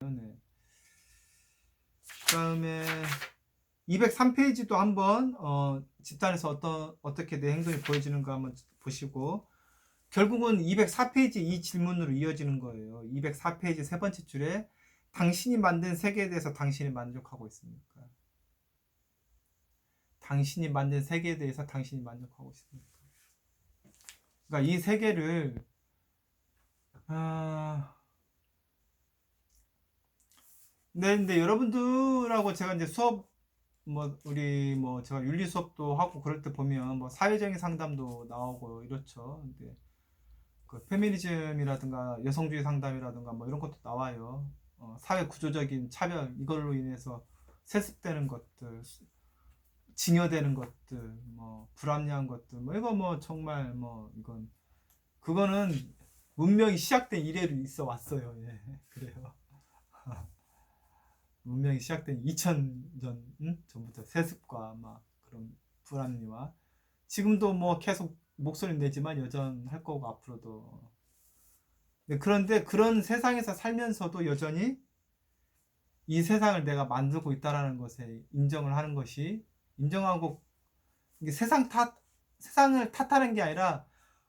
네. 그다음에 203페이지도 한번 집단에서 어떻게 내 행동이 보여지는가 한번 보시고, 결국은 204페이지 이 질문으로 이어지는 거예요. 204페이지 세 번째 줄에 당신이 만든 세계에 대해서 당신이 만족하고 있습니까? 당신이 만든 세계에 대해서 당신이 만족하고 있습니까? 그러니까 이 세계를 네, 근데 여러분들하고 제가 이제 수업 우리 제가 윤리 수업도 하고 그럴 때 보면 사회적인 상담도 나오고 이렇죠. 근데 그 페미니즘이라든가 여성주의 상담이라든가 이런 것도 나와요. 사회 구조적인 차별 이걸로 인해서 세습되는 것들, 징여되는 것들, 불합리한 것들, 이거 정말 이건 그거는 문명이 시작된 이래로 있어 왔어요. 예, 그래요. 문명이 시작된 2000년 전부터 세습과 그런 불합리와 지금도 계속 목소리 내지만 여전할 거고 앞으로도. 네, 그런데 그런 세상에서 살면서도 여전히 이 세상을 내가 만들고 있다라는 것에 인정을 하는 것이, 인정하고, 이게 세상을 탓하는 게 아니라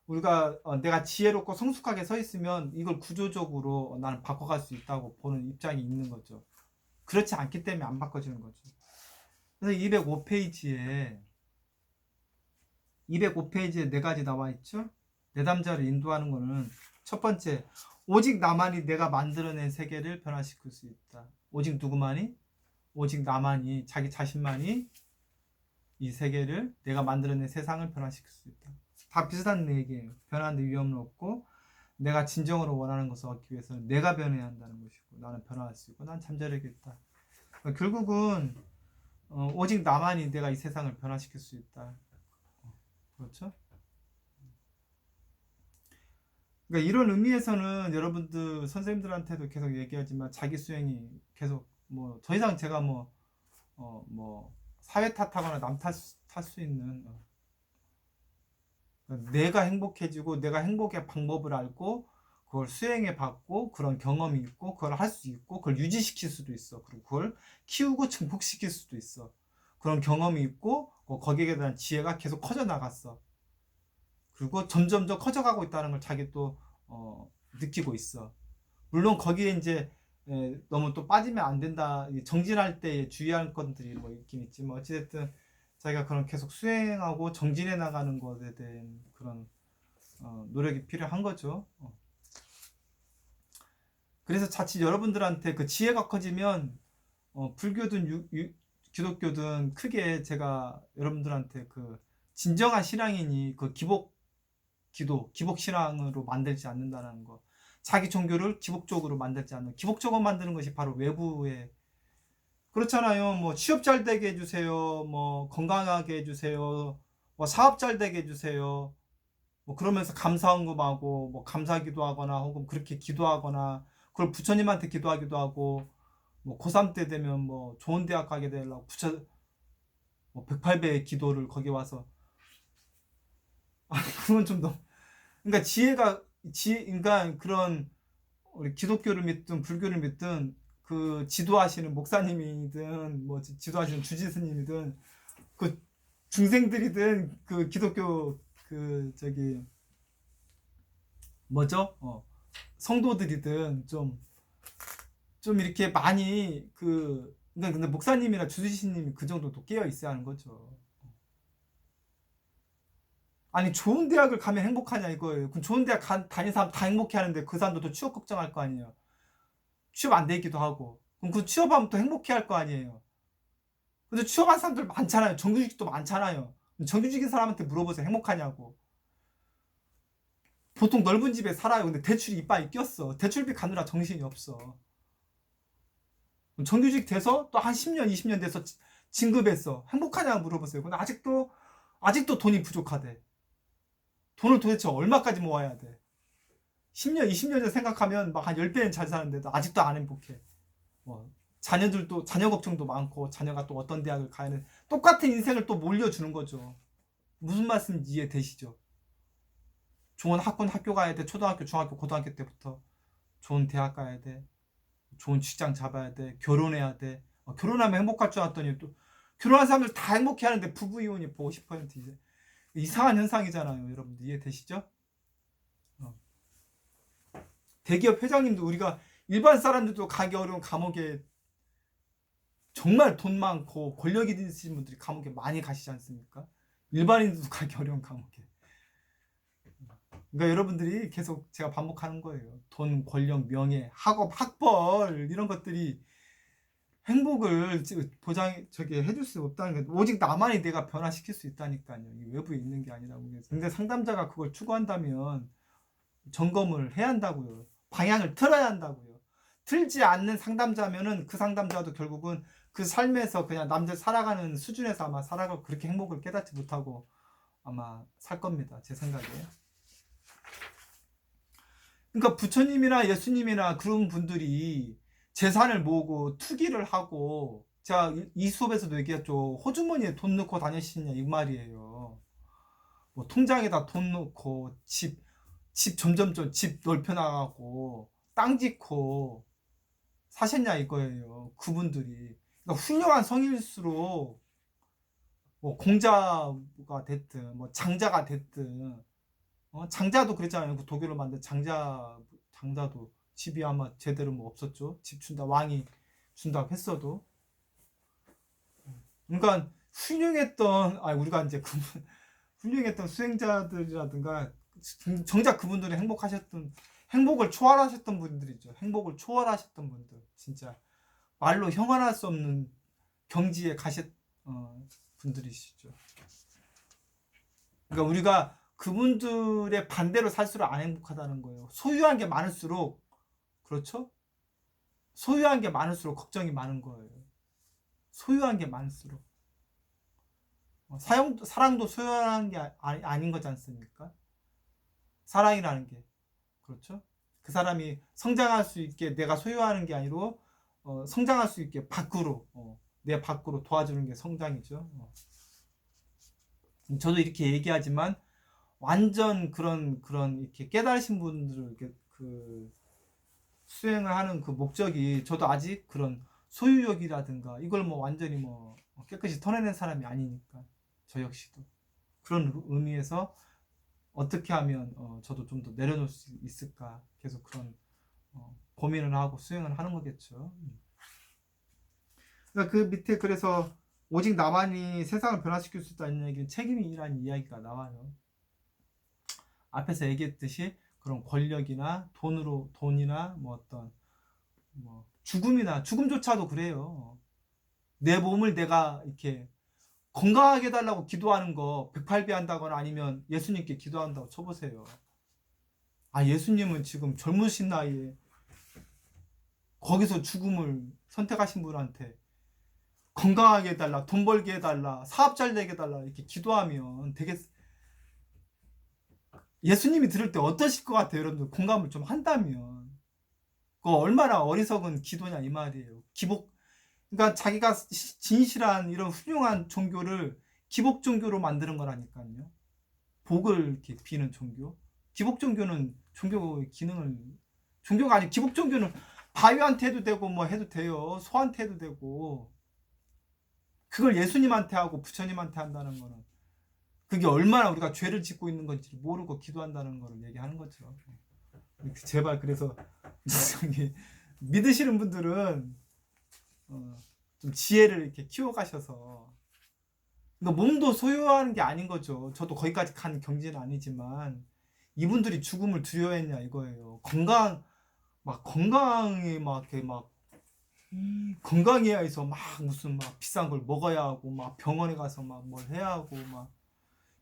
우리가 내가 지혜롭고 성숙하게 서 있으면 이걸 구조적으로 나는 바꿔갈 수 있다고 보는 입장이 있는 거죠. 그렇지 않기 때문에 안 바꿔지는 거죠. 그래서 205페이지에 네 가지 나와 있죠. 내담자를 인도하는 거는 첫 번째, 오직 나만이 내가 만들어낸 세계를 변화시킬 수 있다. 오직 누구만이? 오직 나만이, 자기 자신만이 이 세계를, 내가 만들어낸 세상을 변화시킬 수 있다. 다 비슷한 얘기예요. 변하는데 위험은 없고, 내가 진정으로 원하는 것을 얻기 위해서는 내가 변해야 한다는 것이고, 나는 변화할 수 있고, 난 잠자리겠다. 결국은 오직 나만이 내가 이 세상을 변화시킬 수 있다. 그렇죠? 그러니까 이런 의미에서는 여러분들 선생님들한테도 계속 얘기하지만, 자기 수행이 계속 더 이상 제가 사회 탓하거나 남 탓 수 있는, 내가 행복해지고 내가 행복의 방법을 알고 그걸 수행해 봤고 그런 경험이 있고 그걸 할 수 있고 그걸 유지시킬 수도 있어. 그리고 그걸 키우고 증폭시킬 수도 있어. 그런 경험이 있고 거기에 대한 지혜가 계속 커져 나갔어. 그리고 점점 더 커져가고 있다는 걸 자기 또 느끼고 있어. 물론 거기에 이제 너무 또 빠지면 안 된다. 정진할 때 주의할 것들이 있긴 있지만 어찌됐든 자기가 그런 계속 수행하고 정진해 나가는 것에 대한 그런 노력이 필요한 거죠. 그래서 자칫 여러분들한테 그 지혜가 커지면 불교든 기독교든 크게 제가 여러분들한테 그 진정한 신앙인이 그 기복 신앙으로 만들지 않는다는 거. 자기 종교를 기복적으로 만들지 않는, 기복적으로 만드는 것이 바로 외부의, 그렇잖아요. 취업 잘 되게 해주세요. 건강하게 해주세요. 사업 잘 되게 해주세요. 그러면서 감사헌금하고 감사기도 하거나 혹은 그렇게 기도하거나 그걸 부처님한테 기도하기도 하고 고3 때 되면 좋은 대학 가게 되려고 108배의 기도를 거기 와서 그건 좀 너무, 그러니까 그러니까 그런 우리 기독교를 믿든 불교를 믿든 그 지도하시는 목사님이든 지도하시는 주지스님이든 그 중생들이든 그 기독교 그 뭐죠? 성도들이든 좀 이렇게 많이 근데 목사님이나 주지스님이 그 정도도 깨어 있어야 하는 거죠. 아니 좋은 대학을 가면 행복하냐 이거예요. 그럼 좋은 대학 다니는 사람 다 행복해 하는데 그 사람도 또 취업 걱정할 거 아니에요. 취업 안 되기도 하고. 그럼 그 취업하면 또 행복해 할 거 아니에요. 근데 취업한 사람들 많잖아요. 정규직도 많잖아요. 정규직인 사람한테 물어보세요. 행복하냐고. 보통 넓은 집에 살아요. 근데 대출이 이빨이 꼈어. 대출비 가느라 정신이 없어. 정규직 돼서 또 한 10년, 20년 돼서 진급했어. 행복하냐고 물어보세요. 근데 아직도 돈이 부족하대. 돈을 도대체 얼마까지 모아야 돼? 10년, 20년 전 생각하면 막 한 10배는 잘 사는데도 아직도 안 행복해. 자녀들도, 자녀 걱정도 많고, 자녀가 또 어떤 대학을 가야 하는, 똑같은 인생을 또 몰려주는 거죠. 무슨 말씀인지 이해되시죠? 좋은 학교 가야 돼. 초등학교, 중학교, 고등학교 때부터. 좋은 대학 가야 돼. 좋은 직장 잡아야 돼. 결혼해야 돼. 결혼하면 행복할 줄 알았더니 또 결혼한 사람들 다 행복해 하는데 부부 이혼이 50% 이제 이상한 현상이잖아요. 여러분들 이해되시죠? 대기업 회장님도 우리가 일반 사람들도 가기 어려운 감옥에 정말 돈 많고 권력이 있으신 분들이 감옥에 많이 가시지 않습니까? 일반인들도 가기 어려운 감옥에. 그러니까 여러분들이 계속 제가 반복하는 거예요. 돈, 권력, 명예, 학업, 학벌 이런 것들이 행복을 해줄 수 없다는 거. 오직 나만이 내가 변화시킬 수 있다니까요. 이 외부에 있는 게 아니라고. 근데 상담자가 그걸 추구한다면 점검을 해야 한다고요. 방향을 틀어야 한다고요. 틀지 않는 상담자면은 그 상담자도 결국은 그 삶에서 그냥 남들 살아가는 수준에서 아마 살아가고 그렇게 행복을 깨닫지 못하고 아마 살 겁니다. 제 생각에. 그러니까 부처님이나 예수님이나 그런 분들이 재산을 모으고 투기를 하고, 제가 이 수업에서도 얘기했죠. 호주머니에 돈 넣고 다니시냐 이 말이에요. 뭐 통장에다 돈 넣고 집 점점점 집 넓혀 나가고 땅 짓고 사셨냐 이거예요. 그분들이. 그러니까 훌륭한 성일수록 뭐 공자가 됐든 뭐 장자가 됐든, 장자도 그랬잖아요. 그 독일로 만든 장자도 집이 아마 제대로 뭐 없었죠. 집 준다, 왕이 준다고 했어도. 그러니까 우리가 이제 훌륭했던 수행자들이라든가 정작 그분들이 행복을 초월하셨던 분들이죠. 행복을 초월하셨던 분들, 진짜 말로 형언할 수 없는 경지에 분들이시죠. 그러니까 우리가 그분들의 반대로 살수록 안 행복하다는 거예요. 소유한 게 많을수록, 그렇죠? 소유한 게 많을수록 걱정이 많은 거예요. 소유한 게 많을수록. 사랑도 소유한 게 아닌 거지 않습니까? 사랑이라는 게. 그렇죠? 그 사람이 성장할 수 있게 내가 소유하는 게 아니고, 성장할 수 있게 내 밖으로 도와주는 게 성장이죠. 저도 이렇게 얘기하지만, 완전 그런 이렇게 깨달으신 분들을 이렇게 수행을 하는 그 목적이, 저도 아직 그런 소유욕이라든가 이걸 뭐 완전히 뭐 깨끗이 털어낸 사람이 아니니까, 저 역시도 그런 의미에서 어떻게 하면 저도 좀 더 내려놓을 수 있을까, 계속 그런 고민을 하고 수행을 하는 거겠죠. 그러니까 그 밑에 그래서 오직 나만이 세상을 변화시킬 수 있다는 얘기는 책임이라는 이야기가 나와요. 앞에서 얘기했듯이 그런 권력이나 돈이나 뭐 어떤 뭐 죽음조차도 그래요. 내 몸을 내가 이렇게 건강하게 해달라고 기도하는 거 108배 한다거나 아니면 예수님께 기도한다고 쳐보세요. 예수님은 지금 젊으신 나이에 거기서 죽음을 선택하신 분한테 건강하게 해달라, 돈 벌게 해달라, 사업 잘 되게 해달라 이렇게 기도하면 예수님이 들을 때 어떠실 것 같아요? 여러분들 공감을 좀 한다면 그거 얼마나 어리석은 기도냐 이 말이에요. 그러니까 자기가 진실한 이런 훌륭한 종교를 기복 종교로 만드는 거라니까요. 복을 이렇게 비는 종교. 기복 종교는 종교의 기능을, 종교가 아니고 기복 종교는 바위한테 해도 되고 뭐 해도 돼요. 소한테 해도 되고. 그걸 예수님한테 하고 부처님한테 한다는 거는 그게 얼마나 우리가 죄를 짓고 있는 건지 모르고 기도한다는 거를 얘기하는 거죠. 제발 그래서 믿으시는 분들은 좀 지혜를 이렇게 키워가셔서, 그러니까 몸도 소유하는 게 아닌 거죠. 저도 거기까지 간 경지는 아니지만 이분들이 죽음을 두려워했냐 이거예요. 건강해야 해서 막 무슨 막 비싼 걸 먹어야 하고 막 병원에 가서 막 뭘 해야 하고 막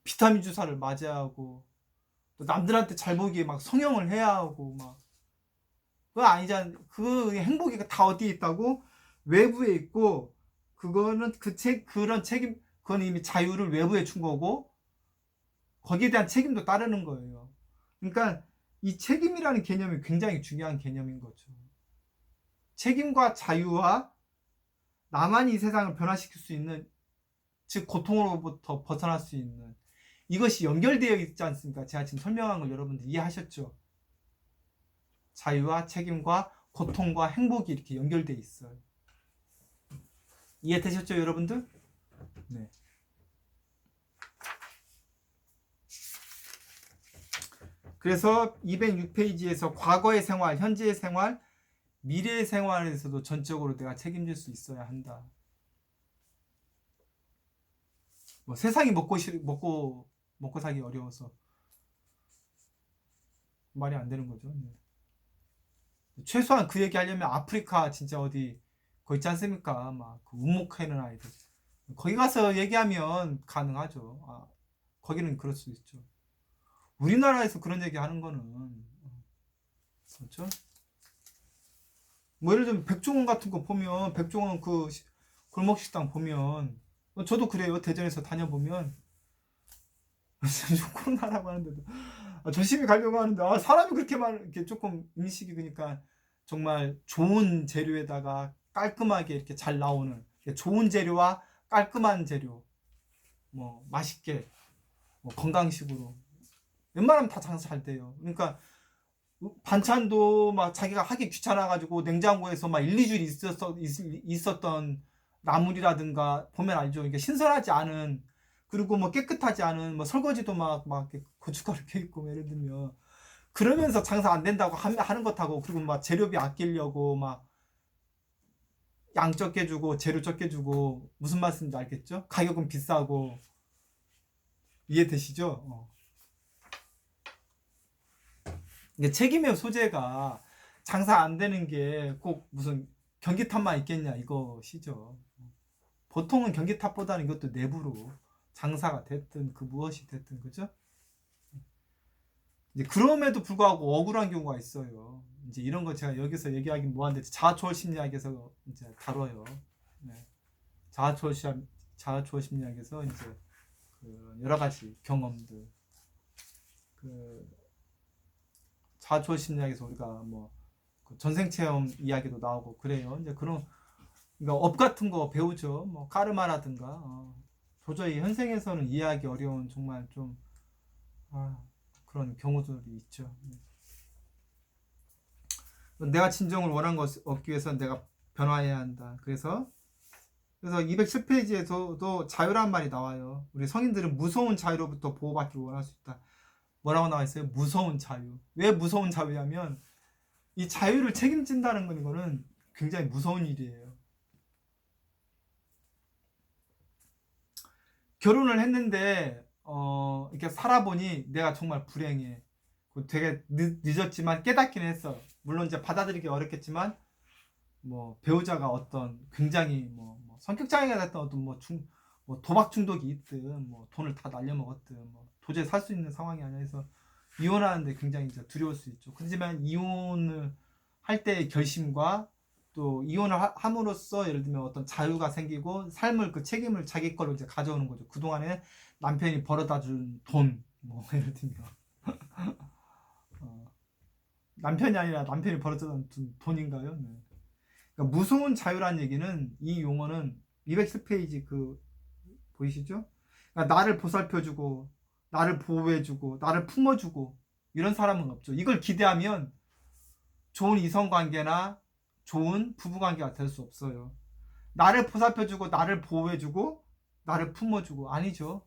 비타민 주사를 맞아야 하고 또 남들한테 잘 보기에 막 성형을 해야 하고 막 그거 아니잖아. 그 행복이 다 어디에 있다고? 외부에 있고, 그거는 그런 책임, 그건 이미 자유를 외부에 준 거고 거기에 대한 책임도 따르는 거예요. 그러니까 이 책임이라는 개념이 굉장히 중요한 개념인 거죠. 책임과 자유와 나만이 이 세상을 변화시킬 수 있는, 즉 고통으로부터 벗어날 수 있는, 이것이 연결되어 있지 않습니까? 제가 지금 설명한 걸 여러분들 이해하셨죠? 자유와 책임과 고통과 행복이 이렇게 연결돼 있어요. 이해되셨죠, 여러분들? 네. 그래서 206페이지에서 과거의 생활, 현재의 생활, 미래의 생활에서도 전적으로 내가 책임질 수 있어야 한다. 뭐 세상이 먹고 살기 어려워서 말이 안 되는 거죠. 네. 최소한 그 얘기 하려면 아프리카 진짜 어디 거 있지 않습니까? 막그 운목하는 아이들 거기 가서 얘기하면 가능하죠. 거기는 그럴 수 있죠. 우리나라에서 그런 얘기 하는 거는 그렇죠? 뭐 예를 들면 백종원 같은 거 보면 백종원 그 골목식당 보면 저도 그래요. 대전에서 다녀보면 코로나라고 하는데도 조심히 가려고 하는데 사람이 그렇게 이렇게 조금 인식이 그러니까 정말 좋은 재료에다가 깔끔하게 이렇게 잘 나오는 좋은 재료와 깔끔한 재료 뭐 맛있게 뭐 건강식으로 웬만하면 다 장사 잘 돼요. 그러니까 반찬도 막 자기가 하기 귀찮아가지고 냉장고에서 막 1, 2주 있었던 나물이라든가 보면 알죠. 이게 신선하지 않은 그리고 뭐 깨끗하지 않은 뭐 설거지도 막 고춧가루 껴있고 예를 들면 그러면서 장사 안 된다고 하는 것하고 그리고 막 재료비 아끼려고 막 양 적게 주고 재료 적게 주고 무슨 말씀인지 알겠죠? 가격은 비싸고 이해되시죠? 이게 책임의 소재가 장사 안 되는 게 꼭 무슨 경기 탓만 있겠냐 이것이죠. 보통은 경기 탓보다는 이것도 내부로 장사가 됐든 그 무엇이 됐든 그죠? 이제 그럼에도 불구하고 억울한 경우가 있어요. 이제 이런 거 제가 여기서 얘기하긴 뭐한데 자아초월 심리학에서 이제 다뤄요. 네. 자아초월 심리학에서 이제 그 여러 가지 경험들 그 자아초월 심리학에서 우리가 뭐 전생 체험 이야기도 나오고 그래요. 이제 그런 그러니까 업 같은 거 배우죠. 뭐 까르마라든가 도저히 현생에서는 이해하기 어려운 정말 좀 그런 경우들이 있죠. 내가 진정을 원한 것 얻기 위해서는 내가 변화해야 한다. 그래서 207페이지에서도 자유란 말이 나와요. 우리 성인들은 무서운 자유로부터 보호받기를 원할 수 있다. 뭐라고 나와 있어요? 무서운 자유. 왜 무서운 자유냐면 이 자유를 책임진다는 거는 굉장히 무서운 일이에요. 결혼을 했는데 이렇게 살아보니 내가 정말 불행해. 되게 늦었지만 깨닫긴 했어. 물론 이제 받아들이기 어렵겠지만 뭐 배우자가 어떤 굉장히 뭐 성격 장애가 됐던 어떤 뭐 도박 중독이 있든 뭐 돈을 다 날려먹었든 뭐 도저히 살 수 있는 상황이 아니라 해서 이혼하는데 굉장히 이제 두려울 수 있죠. 그렇지만 이혼을 할 때의 결심과 또 이혼을 함으로써 예를 들면 어떤 자유가 생기고 삶을 그 책임을 자기 걸로 이제 가져오는 거죠. 그동안에 남편이 벌어다 준 돈, 뭐 예를 들면 남편이 아니라 남편이 벌어다 준 돈인가요? 네. 그러니까 무서운 자유란 얘기는 이 용어는 210페이지 그 보이시죠? 그러니까 나를 보살펴주고 나를 보호해주고 나를 품어주고 이런 사람은 없죠. 이걸 기대하면 좋은 이성관계나 좋은 부부관계가 될 수 없어요. 나를 보살펴주고 나를 보호해주고 나를 품어주고 아니죠.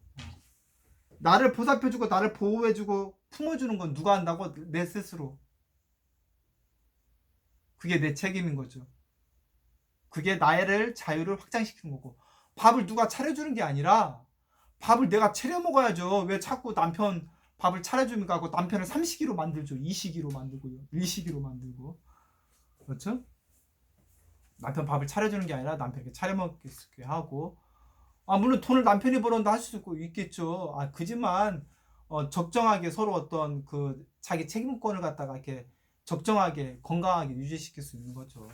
나를 보살펴주고 나를 보호해주고 품어주는 건 누가 한다고? 내 스스로. 그게 내 책임인 거죠. 그게 나를 자유를 확장시키는 거고 밥을 누가 차려주는 게 아니라 밥을 내가 차려 먹어야죠. 왜 자꾸 남편 밥을 차려주니까 하고 남편을 삼식이로 만들죠. 이식이로 만들고요. 일식이로 만들고 그렇죠? 남편 밥을 차려주는 게 아니라 남편에게 차려 먹게 하고 물론 돈을 남편이 벌어온다 할 수도 있겠죠. 그지만 적정하게 서로 어떤 그 자기 책임권을 갖다가 이렇게 적정하게 건강하게 유지시킬 수 있는 거죠.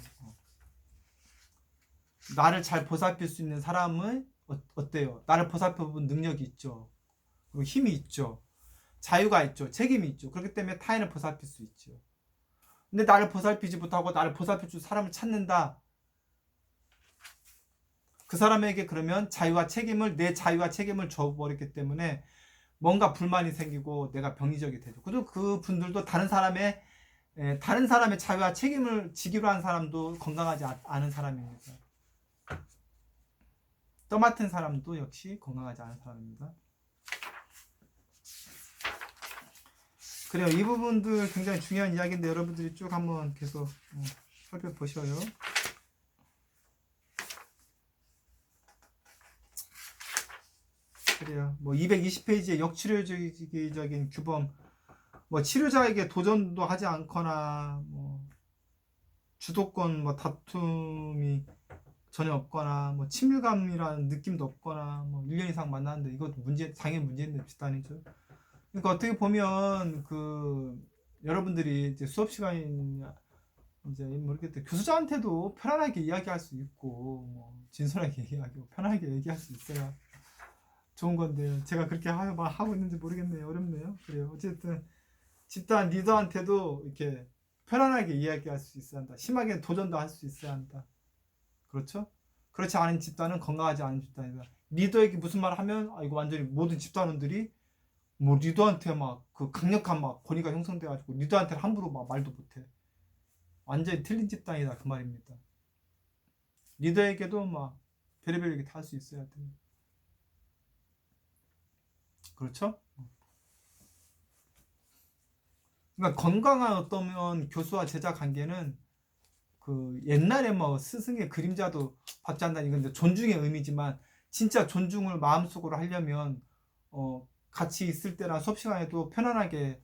나를 잘 보살필 수 있는 사람은 어때요? 나를 보살펴본 능력이 있죠. 그리고 힘이 있죠. 자유가 있죠. 책임이 있죠. 그렇기 때문에 타인을 보살필 수 있죠. 근데 나를 보살피지 못하고 나를 보살필 줄 사람을 찾는다. 그 사람에게 그러면 내 자유와 책임을 줘버렸기 때문에 뭔가 불만이 생기고 내가 병리적이 되죠. 그리고 그 분들도 다른 사람의 다른 사람의 자유와 책임을 지기로 한 사람도 건강하지 않은 사람입니다. 떠맡은 사람도 역시 건강하지 않은 사람입니다. 그래요. 이 부분들 굉장히 중요한 이야기인데 여러분들이 쭉 한번 계속 살펴보셔요. 그래요. 뭐 220페이지의 역치료적인 규범, 뭐 치료자에게 도전도 하지 않거나 뭐 주도권 뭐 다툼이 전혀 없거나 뭐 친밀감이라는 느낌도 없거나 뭐 1년 이상 만났는데 이것도 당연히 문제 있는 집단이죠. 그러니까 어떻게 보면 여러분들이 이제 수업 시간이 이제 모르겠다 교수자한테도 편안하게 이야기할 수 있고 뭐 진솔하게 얘기하고 편하게 얘기할 수 있어야 좋은 건데 제가 그렇게 하고 있는지 모르겠네요. 어렵네요. 그래요. 어쨌든 집단 리더한테도 이렇게 편안하게 이야기할 수 있어야 한다. 심하게 도전도 할 수 있어야 한다. 그렇죠? 그렇지 않은 집단은 건강하지 않은 집단이다. 리더에게 무슨 말을 하면 이거 완전히 모든 집단원들이 뭐 리더한테 막 그 강력한 막 권위가 형성돼가지고 리더한테는 함부로 막 말도 못해. 완전히 틀린 집단이다 그 말입니다. 리더에게도 막 별의별 얘기 다 할 수 있어야 돼. 그렇죠? 그러니까 건강한 어떤 교수와 제자 관계는 옛날에 뭐 스승의 그림자도 받지 않는다는 이건 존중의 의미지만 진짜 존중을 마음속으로 하려면 같이 있을 때나 수업 시간에도 편안하게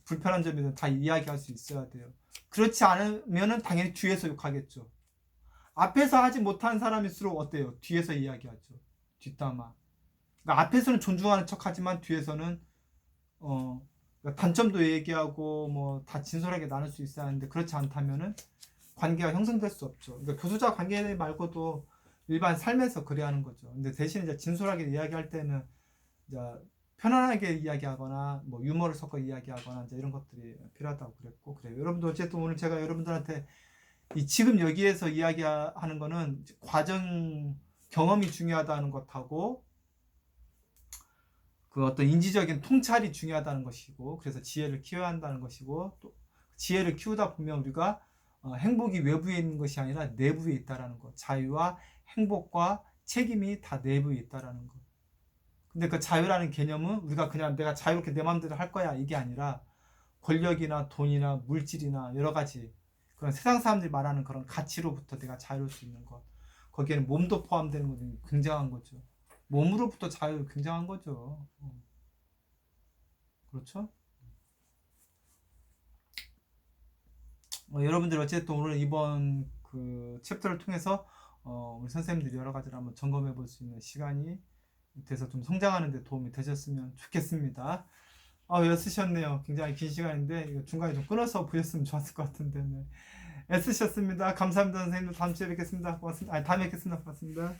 불편한 점이든 다 이야기할 수 있어야 돼요. 그렇지 않으면은 당연히 뒤에서 욕하겠죠. 앞에서 하지 못한 사람일수록 어때요? 뒤에서 이야기하죠. 뒷담화. 그러니까 앞에서는 존중하는 척하지만 뒤에서는 단점도 얘기하고 뭐 다 진솔하게 나눌 수 있어야 하는데 그렇지 않다면은 관계가 형성될 수 없죠. 그러니까 교수자 관계 말고도 일반 삶에서 그래야 하는 거죠. 근데 대신 이제 진솔하게 이야기할 때는 이제 편안하게 이야기하거나 뭐 유머를 섞어 이야기하거나 이제 이런 것들이 필요하다고 그랬고 그래요. 여러분들 어쨌든 오늘 제가 여러분들한테 지금 여기에서 이야기하는 거는 과정 경험이 중요하다는 것하고 어떤 인지적인 통찰이 중요하다는 것이고 그래서 지혜를 키워야 한다는 것이고 또 지혜를 키우다 보면 우리가 행복이 외부에 있는 것이 아니라 내부에 있다라는 것. 자유와 행복과 책임이 다 내부에 있다라는 것. 근데 그 자유라는 개념은 우리가 그냥 내가 자유롭게 내 마음대로 할 거야 이게 아니라 권력이나 돈이나 물질이나 여러 가지 그런 세상 사람들이 말하는 그런 가치로부터 내가 자유로울 수 있는 것. 거기에는 몸도 포함되는 것이 굉장한 거죠. 몸으로부터 자유 굉장한 거죠. 그렇죠? 여러분들 어쨌든 오늘 이번 챕터를 통해서 우리 선생님들이 여러 가지를 한번 점검해 볼 수 있는 시간이 돼서 좀 성장하는 데 도움이 되셨으면 좋겠습니다. 애쓰셨네요. 굉장히 긴 시간인데 이거 중간에 좀 끊어서 보셨으면 좋았을 것 같은데 네. 애쓰셨습니다. 감사합니다. 선생님들 다음 주에 뵙겠습니다. 고맙습니다. 다음에 뵙겠습니다. 고맙습니다.